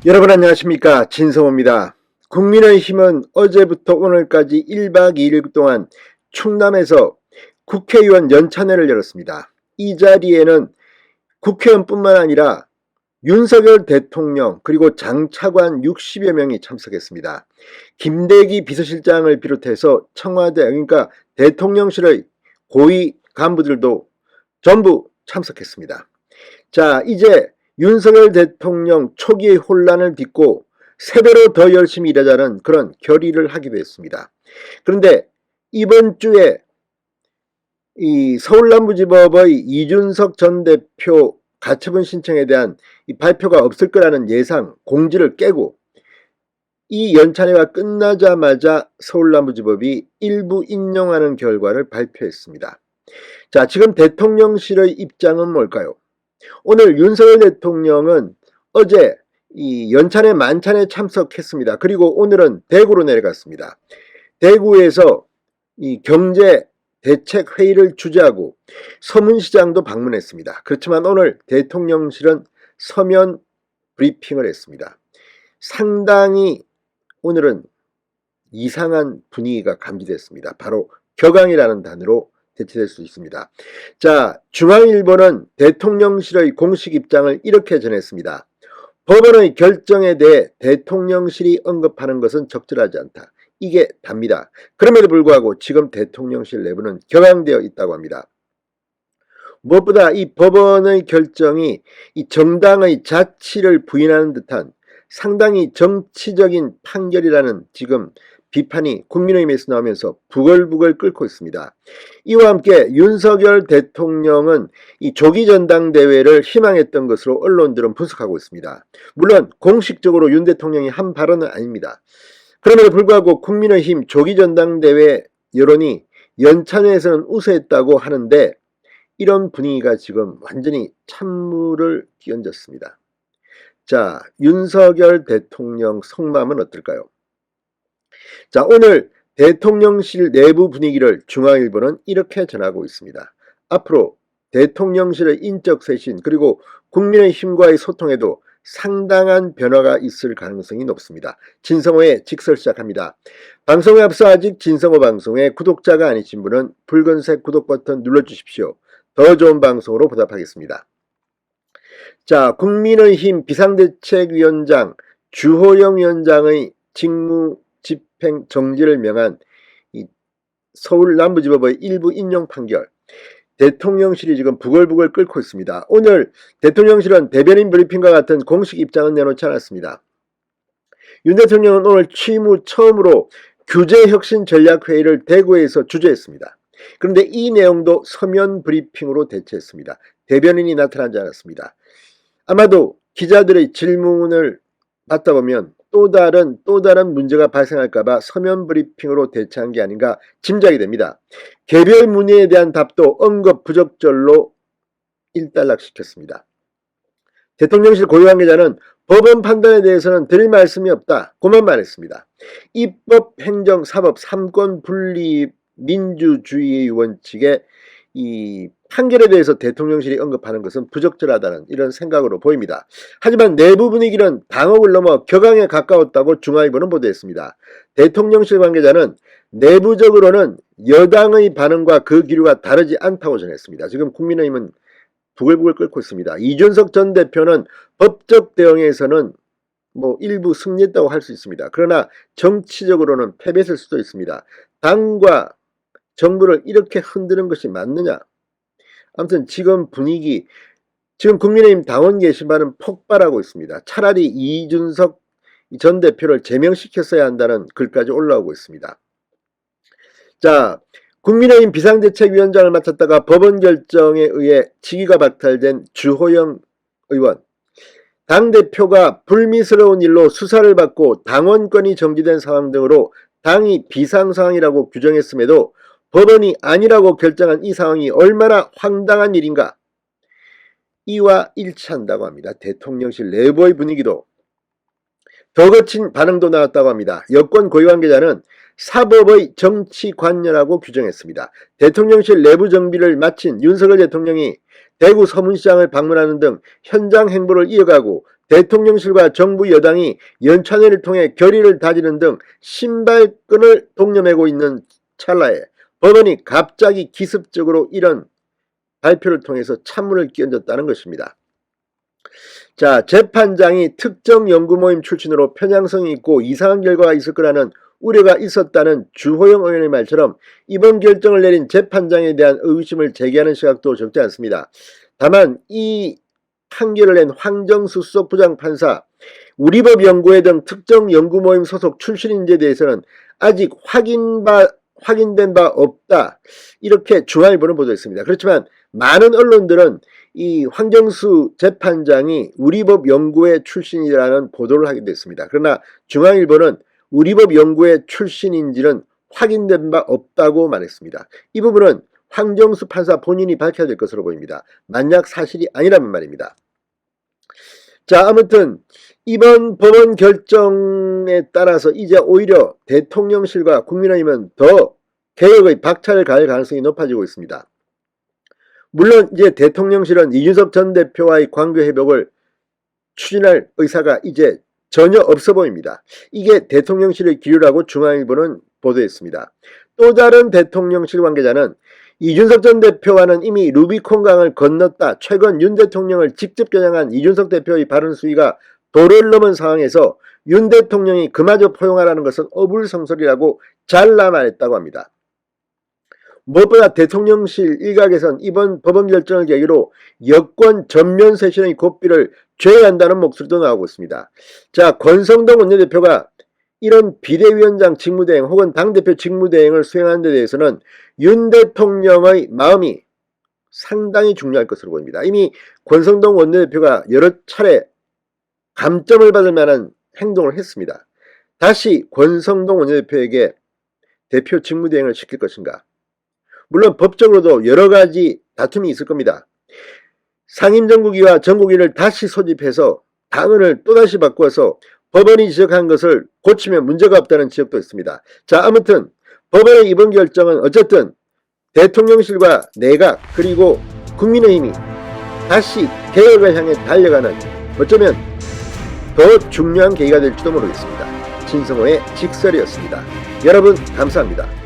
여러분 안녕하십니까, 진성호입니다. 국민의힘은 어제부터 오늘까지 1박 2일 동안 충남에서 국회의원 연찬회를 열었습니다. 이 자리에는 국회의원뿐만 아니라 윤석열 대통령 그리고 장차관 60여 명이 참석했습니다. 김대기 비서실장을 비롯해서 청와대, 그러니까 대통령실의 고위 간부들도 전부 참석했습니다. 자, 이제 윤석열 대통령 초기의 혼란을 딛고 세 배로 더 열심히 일하자는 그런 결의를 하기도 했습니다. 그런데 이번 주에 이 서울남부지법의 이준석 전 대표 가처분 신청에 대한 이 발표가 없을 거라는 예상 공지를 깨고 이 연찬회가 끝나자마자 서울남부지법이 일부 인용하는 결과를 발표했습니다. 자, 지금 대통령실의 입장은 뭘까요? 오늘 윤석열 대통령은 어제 이 연찬회 만찬에 참석했습니다. 그리고 오늘은 대구로 내려갔습니다. 대구에서 이 경제 대책 회의를 주재하고 서문시장도 방문했습니다. 그렇지만 오늘 대통령실은 서면 브리핑을 했습니다. 상당히 오늘은 이상한 분위기가 감지됐습니다. 바로 격앙이라는 단어로 대체될 수 있습니다. 자, 중앙일보는 대통령실의 공식 입장을 이렇게 전했습니다. 법원의 결정에 대해 대통령실이 언급하는 것은 적절하지 않다. 이게 답니다. 그럼에도 불구하고 지금 대통령실 내부는 격앙되어 있다고 합니다. 무엇보다 이 법원의 결정이 이 정당의 자치를 부인하는 듯한 상당히 정치적인 판결이라는 지금 비판이 국민의힘에서 나오면서 부글부글 끓고 있습니다. 이와 함께 윤석열 대통령은 이 조기 전당대회를 희망했던 것으로 언론들은 분석하고 있습니다. 물론 공식적으로 윤 대통령이 한 발언은 아닙니다. 그럼에도 불구하고 국민의힘 조기 전당대회 여론이 연찬회에서는 우세했다고 하는데 이런 분위기가 지금 완전히 찬물을 끼얹었습니다. 자, 윤석열 대통령 속마음은 어떨까요? 자, 오늘 대통령실 내부 분위기를 중앙일보는 이렇게 전하고 있습니다. 앞으로 대통령실의 인적 쇄신 그리고 국민의힘과의 소통에도 상당한 변화가 있을 가능성이 높습니다. 진성호의 직설 시작합니다. 방송에 앞서 아직 진성호 방송의 구독자가 아니신 분은 붉은색 구독 버튼 눌러주십시오. 더 좋은 방송으로 보답하겠습니다. 자, 국민의힘 비상대책위원장 주호영 위원장의 직무 집행 정지를 명한 이 서울남부지법의 일부 인용 판결, 대통령실이 지금 부글부글 끓고 있습니다. 오늘 대통령실은 대변인 브리핑과 같은 공식 입장은 내놓지 않았습니다. 윤 대통령은 오늘 취임 후 처음으로 규제혁신전략회의를 대구에서 주재했습니다. 그런데 이 내용도 서면 브리핑으로 대체했습니다. 대변인이 나타나지 않았습니다. 아마도 기자들의 질문을 받다 보면 또 다른 문제가 발생할까봐 서면 브리핑으로 대체한 게 아닌가 짐작이 됩니다. 개별 문의에 대한 답도 언급 부적절로 일단락시켰습니다. 대통령실 고위 관계자는 법원 판단에 대해서는 드릴 말씀이 없다. 그만 말했습니다. 입법, 행정, 사법 3권 분리 민주주의의 원칙에 이 판결에 대해서 대통령실이 언급하는 것은 부적절하다는 이런 생각으로 보입니다. 하지만 내부 분위기는 당혹을 넘어 격앙에 가까웠다고 중앙일보는 보도했습니다. 대통령실 관계자는 내부적으로는 여당의 반응과 그 기류가 다르지 않다고 전했습니다. 지금 국민의힘은 부글부글 끓고 있습니다. 이준석 전 대표는 법적 대응에서는 일부 승리했다고 할 수 있습니다. 그러나 정치적으로는 패배했을 수도 있습니다. 당과 정부를 이렇게 흔드는 것이 맞느냐? 아무튼 지금 분위기, 지금 국민의힘 당원 게시판은 폭발하고 있습니다. 차라리 이준석 전 대표를 제명시켰어야 한다는 글까지 올라오고 있습니다. 자, 국민의힘 비상대책위원장을 맡았다가 법원 결정에 의해 직위가 박탈된 주호영 의원, 당대표가 불미스러운 일로 수사를 받고 당원권이 정지된 상황 등으로 당이 비상상황이라고 규정했음에도 법원이 아니라고 결정한 이 상황이 얼마나 황당한 일인가, 이와 일치한다고 합니다. 대통령실 내부의 분위기도 더 거친 반응도 나왔다고 합니다. 여권 고위 관계자는 사법의 정치 관여라고 규정했습니다. 대통령실 내부 정비를 마친 윤석열 대통령이 대구 서문시장을 방문하는 등 현장 행보를 이어가고 대통령실과 정부 여당이 연찬회를 통해 결의를 다지는 등 신발끈을 동여매고 있는 찰나에 법원이 갑자기 기습적으로 이런 발표를 통해서 찬물을 끼얹었다는 것입니다. 자, 재판장이 특정 연구모임 출신으로 편향성이 있고 이상한 결과가 있을 거라는 우려가 있었다는 주호영 의원의 말처럼 이번 결정을 내린 재판장에 대한 의구심을 제기하는 시각도 적지 않습니다. 다만 이 판결을 낸 황정수 수석 부장판사, 우리법 연구회 등 특정 연구모임 소속 출신인지에 대해서는 아직 확인된 바 없다, 이렇게 중앙일보는 보도했습니다. 그렇지만 많은 언론들은 이 황정수 재판장이 우리법 연구회 출신이라는 보도를 하게 됐습니다. 그러나 중앙일보는 우리법 연구회 출신인지는 확인된 바 없다고 말했습니다. 이 부분은 황정수 판사 본인이 밝혀야 될 것으로 보입니다. 만약 사실이 아니라면 말입니다. 자, 아무튼 이번 법원 결정에 따라서 이제 오히려 대통령실과 국민의힘은 더 개혁의 박차를 가할 가능성이 높아지고 있습니다. 물론 이제 대통령실은 이준석 전 대표와의 관계 회복을 추진할 의사가 이제 전혀 없어 보입니다. 이게 대통령실의 기류라고 중앙일보는 보도했습니다. 또 다른 대통령실 관계자는 이준석 전 대표와는 이미 루비콘강을 건넜다. 최근 윤 대통령을 직접 겨냥한 이준석 대표의 발언 수위가 도를 넘은 상황에서 윤 대통령이 그마저 포용하라는 것은 어불성설이라고 잘라 말했다고 합니다. 무엇보다 대통령실 일각에선 이번 법원 결정을 계기로 여권 전면 쇄신의 고삐를 죄한다는 목소리도 나오고 있습니다. 자, 권성동 원내대표가 이런 비대위원장 직무대행 혹은 당대표 직무대행을 수행하는 데 대해서는 윤 대통령의 마음이 상당히 중요할 것으로 보입니다. 이미 권성동 원내대표가 여러 차례 감점을 받을 만한 행동을 했습니다. 다시 권성동 원내대표에게 대표 직무대행을 시킬 것인가? 물론 법적으로도 여러 가지 다툼이 있을 겁니다. 상임정국위와 정국위를 다시 소집해서 당헌을 또다시 바꾸어서 법원이 지적한 것을 고치면 문제가 없다는 지적도 있습니다. 자, 아무튼 법원의 이번 결정은 어쨌든 대통령실과 내각 그리고 국민의힘이 다시 개혁을 향해 달려가는, 어쩌면 더 중요한 계기가 될지도 모르겠습니다. 진성호의 직설이었습니다. 여러분 감사합니다.